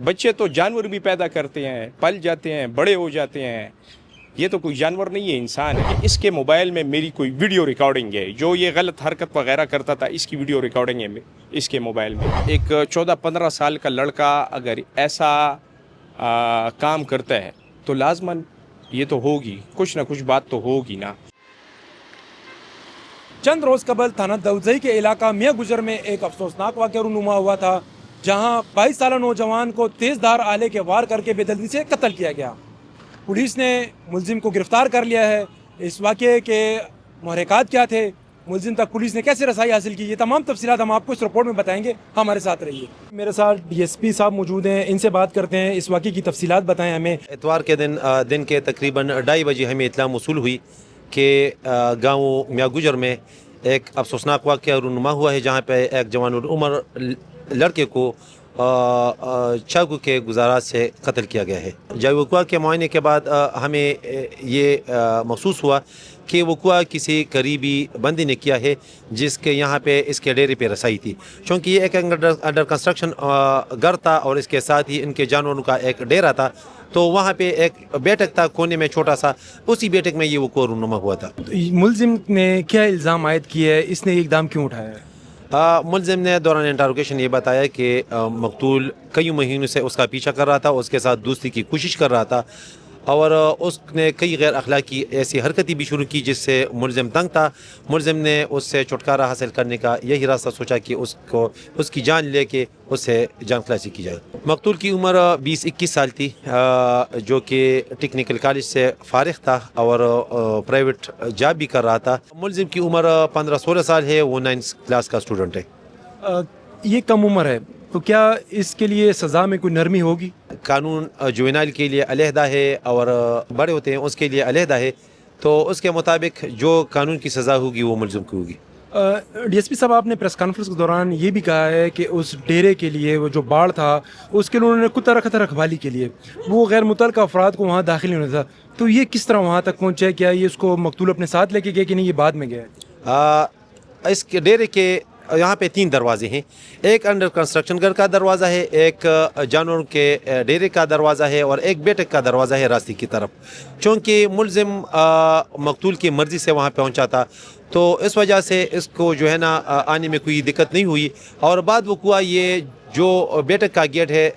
بچے تو جانور بھی پیدا کرتے ہیں، پل جاتے ہیں، بڑے ہو جاتے ہیں، یہ تو کوئی جانور نہیں ہے، انسان ہے۔ اس کے موبائل میں میری کوئی ویڈیو ریکارڈنگ ہے، جو یہ غلط حرکت وغیرہ کرتا تھا اس کی ویڈیو ریکارڈنگ ہے اس کے موبائل میں۔ ایک 14-15 سال کا لڑکا اگر ایسا کام کرتا ہے تو لازماً یہ تو ہوگی، کچھ نہ کچھ بات تو ہوگی نا۔ چند روز قبل تھانہ دولزئی کے علاقہ میاں گجر میں ایک افسوسناک واقعہ رونما ہوا تھا، جہاں 22 سالہ نوجوان کو تیز دھار آلے کے وار کر کے بے دردی سے قتل کیا گیا۔ پولیس نے ملزم کو گرفتار کر لیا ہے۔ اس واقعے کے محرکات کیا تھے، ملزم تک پولیس نے کیسے رسائی حاصل کی، یہ تمام تفصیلات ہم آپ کو اس رپورٹ میں بتائیں گے، ہمارے ساتھ رہیے۔ میرے ساتھ ڈی ایس پی صاحب موجود ہیں، ان سے بات کرتے ہیں، اس واقعے کی تفصیلات بتائیں ہمیں۔ اتوار کے دن کے تقریباً 2:30 بجے ہمیں اطلاع موصول ہوئی کہ گاؤں میاں گجر میں ایک افسوسناک واقعہ رونما ہوا ہے، جہاں پہ ایک جوان العمر لڑکے کو چاقو کے گزارات سے قتل کیا گیا ہے۔ جائے وقوع کے معائنے کے بعد ہمیں یہ محسوس ہوا کہ وقوع کسی قریبی بندی نے کیا ہے، جس کے یہاں پہ اس کے ڈیرے پہ رسائی تھی، چونکہ یہ ایک انڈر کنسٹرکشن گھر تھا اور اس کے ساتھ ہی ان کے جانوروں کا ایک ڈیرا تھا، تو وہاں پہ ایک بیٹھک تھا کونے میں چھوٹا سا، اسی بیٹھک میں یہ وقوع رونما ہوا تھا۔ ملزم نے کیا الزام عائد کیا ہے، اس نے یہ اقدام کیوں اٹھایا ہے؟ ملزم نے دوران انٹروگیشن یہ بتایا کہ مقتول کئی مہینوں سے اس کا پیچھا کر رہا تھا، اس کے ساتھ دوستی کی کوشش کر رہا تھا، اور اس نے کئی غیر اخلاقی ایسی حرکتیں بھی شروع کی جس سے ملزم تنگ تھا۔ ملزم نے اس سے چھٹکارا حاصل کرنے کا یہی راستہ سوچا کہ اس کی جان لے کے اس سے جان خلاصی کی جائے۔ مقتول کی عمر 20-21 سال تھی، جو کہ ٹیکنیکل کالج سے فارغ تھا اور پرائیویٹ جاب بھی کر رہا تھا۔ ملزم کی عمر 15-16 سال ہے، وہ 9th کلاس کا اسٹوڈنٹ ہے۔ یہ کم عمر ہے تو کیا اس کے لیے سزا میں کوئی نرمی ہوگی؟ قانون جوینائل کے لیے علیحدہ ہے اور بڑے ہوتے ہیں اس کے لیے علیحدہ ہے، تو اس کے مطابق جو قانون کی سزا ہوگی وہ ملزم کی ہوگی۔ ڈی ایس پی صاحب، آپ نے پریس کانفرنس کے دوران یہ بھی کہا ہے کہ اس ڈیرے کے لیے وہ جو باڑ تھا اس کے لیے انہوں نے کتا رکھا تھا رکھوالی کے لیے، وہ غیر متعلقہ افراد کو وہاں داخل نہیں ہونا تھا، تو یہ کس طرح وہاں تک پہنچا؟ کیا یہ اس کو مقتول اپنے ساتھ لے کے گئے کہ نہیں، یہ بعد میں گیا؟ اس کے ڈیرے کے یہاں پہ 3 دروازے ہیں، ایک انڈر کنسٹرکشن گھر کا دروازہ ہے، ایک جانوروں کے ڈیرے کا دروازہ ہے، اور ایک بیٹھک کا دروازہ ہے راستے کی طرف۔ چونکہ ملزم مقتول کی مرضی سے وہاں پہنچا تھا، تو اس وجہ سے اس کو جو ہے نا آنے میں کوئی دقت نہیں ہوئی، اور بعد وقوع یہ جو بیٹھک کا گیٹ ہے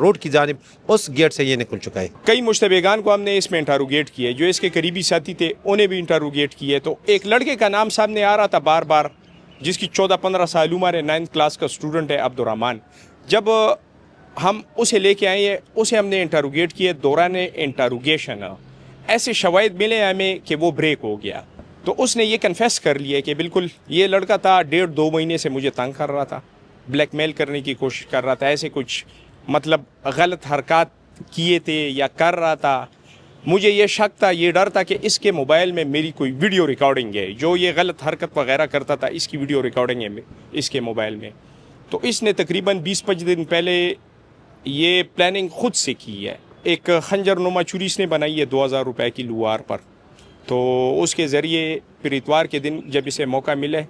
روڈ کی جانب، اس گیٹ سے یہ نکل چکا ہے۔ کئی مشتبہگان کو ہم نے اس میں انٹروگیٹ کیے، جو اس کے قریبی ساتھی تھے انہیں بھی انٹروگیٹ کیے، تو ایک لڑکے کا نام سامنے آ رہا تھا بار بار، جس کی 14-15 سال عمر ہے، 9th کلاس کا اسٹوڈنٹ ہے، عبدالرحمن۔ جب ہم اسے لے کے آئے، اسے ہم نے انٹروگیٹ کیے، دوران انٹروگیشن ایسے شواہد ملے ہمیں کہ وہ بریک ہو گیا، تو اس نے یہ کنفیس کر لیا کہ بالکل یہ لڑکا تھا 1.5-2 مہینے سے مجھے تنگ کر رہا تھا، بلیک میل کرنے کی کوشش کر رہا تھا، ایسے کچھ مطلب غلط حرکات کیے تھے یا کر رہا تھا۔ مجھے یہ شک تھا، یہ ڈر تھا کہ اس کے موبائل میں میری کوئی ویڈیو ریکارڈنگ ہے، جو یہ غلط حرکت وغیرہ کرتا تھا اس کی ویڈیو ریکارڈنگ ہے اس کے موبائل میں۔ تو اس نے تقریباً 20-25 دن پہلے یہ پلاننگ خود سے کی ہے۔ ایک خنجر نما چھری اس نے بنائی ہے 2000 روپے کی لوہار پر، تو اس کے ذریعے پھر اتوار کے دن جب اسے موقع ملے،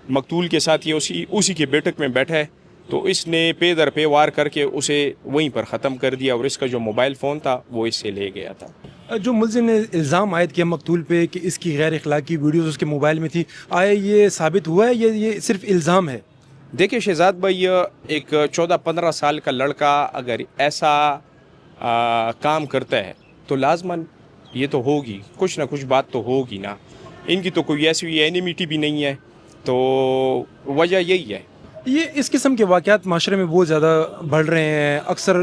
مقتول کے ساتھ یہ اسی کے بیٹھک میں بیٹھا ہے، تو اس نے پے در پے وار کر کے اسے وہیں پر ختم کر دیا، اور اس کا جو موبائل فون تھا وہ اس سے لے گیا تھا۔ جو ملزم نے الزام عائد کیا مقتول پہ کہ اس کی غیر اخلاقی ویڈیوز اس کے موبائل میں تھی، آیا یہ ثابت ہوا ہے یا یہ صرف الزام ہے؟ دیکھیں شہزاد بھائی، ایک 14-15 سال کا لڑکا اگر ایسا کام کرتا ہے تو لازماً یہ تو ہوگی، کچھ نہ کچھ بات تو ہوگی نا۔ ان کی تو کوئی ایسی اینیمیٹی بھی نہیں ہے، تو وجہ یہی ہے۔ یہ اس قسم کے واقعات معاشرے میں بہت زیادہ بڑھ رہے ہیں، اکثر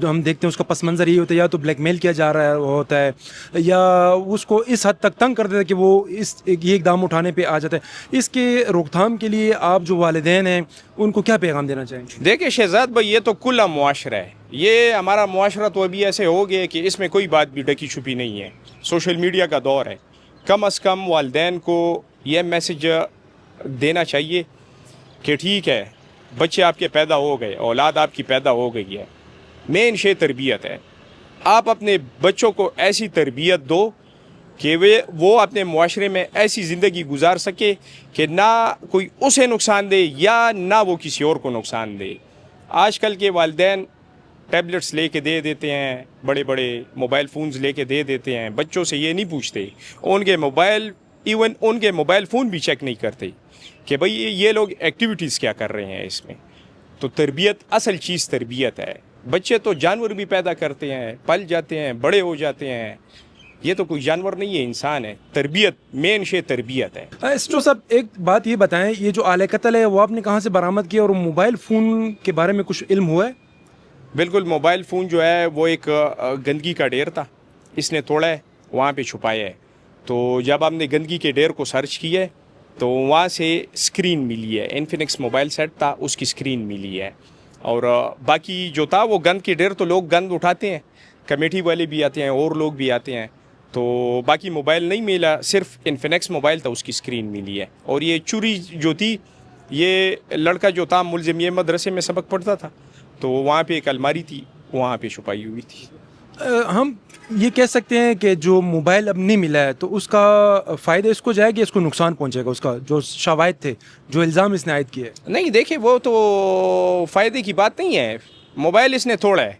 ہم دیکھتے ہیں اس کا پس منظر یہ ہوتا ہے، یا تو بلیک میل کیا جا رہا ہوتا ہے، یا اس کو اس حد تک تنگ کر دیتا ہے کہ وہ یہ اقدام اٹھانے پہ آ جاتا ہے۔ اس کے روک تھام کے لیے آپ جو والدین ہیں ان کو کیا پیغام دینا چاہیں گے؟ دیکھیں شہزاد بھائی، یہ تو کھلا معاشرہ ہے، یہ ہمارا معاشرہ تو ابھی ایسے ہو گیا کہ اس میں کوئی بات بھی ڈکی چھپی نہیں ہے، سوشل میڈیا کا دور ہے۔ کم از کم والدین کو یہ میسج دینا چاہیے کہ ٹھیک ہے، بچے آپ کے پیدا ہو گئے، اولاد آپ کی پیدا ہو گئی ہے، مین شے تربیت ہے۔ آپ اپنے بچوں کو ایسی تربیت دو کہ وہ اپنے معاشرے میں ایسی زندگی گزار سکے کہ نہ کوئی اسے نقصان دے یا نہ وہ کسی اور کو نقصان دے۔ آج کل کے والدین ٹیبلٹس لے کے دے دیتے ہیں, بڑے بڑے موبائل فونز لے کے دے دیتے ہیں, بچوں سے یہ نہیں پوچھتے, ان کے موبائل فون بھی چیک نہیں کرتے کہ بھئی یہ لوگ ایکٹیویٹیز کیا کر رہے ہیں اس میں. تو تربیت, اصل چیز تربیت ہے. بچے تو جانور بھی پیدا کرتے ہیں, پل جاتے ہیں, بڑے ہو جاتے ہیں, یہ تو کوئی جانور نہیں ہے, انسان ہے. تربیت, مین شے تربیت ہے. اسٹو صاحب ایک بات یہ بتائیں, یہ جو آلہ قتل ہے وہ آپ نے کہاں سے برآمد کیا, اور موبائل فون کے بارے میں کچھ علم ہوا ہے؟ بالکل, موبائل فون جو ہے وہ ایک گندگی کا ڈھیر تھا, اس نے توڑا ہے, وہاں پہ چھپایا ہے. تو جب ہم نے گندگی کے ڈھیر کو سرچ کیا ہے تو وہاں سے اسکرین ملی ہے, انفینکس موبائل سیٹ تھا, اس کی اسکرین ملی ہے. اور باقی جو تھا وہ گند کے ڈھیر, تو لوگ گند اٹھاتے ہیں, کمیٹی والے بھی آتے ہیں اور لوگ بھی آتے ہیں. تو باقی موبائل نہیں ملا, صرف انفینکس موبائل تھا, اس کی اسکرین ملی ہے. اور یہ چوری جو تھی, یہ لڑکا جو تھا ملزم, یہ مدرسے میں سبق پڑھتا تھا, تو وہاں پہ ایک الماری تھی, وہاں پہ چھپائی ہوئی تھی. ہم یہ کہہ سکتے ہیں کہ جو موبائل اب نہیں ملا ہے تو اس کا فائدہ اس کو جائے گا, اس کو نقصان پہنچے گا, اس کا جو شواہد تھے, جو الزام اس نے عائد کیے؟ نہیں دیکھیں, وہ تو فائدے کی بات نہیں ہے. موبائل اس نے توڑا ہے,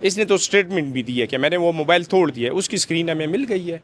اس نے تو اسٹیٹمنٹ بھی دی ہے کہ میں نے وہ موبائل توڑ دیا ہے, اس کی اسکرین ہمیں مل گئی ہے.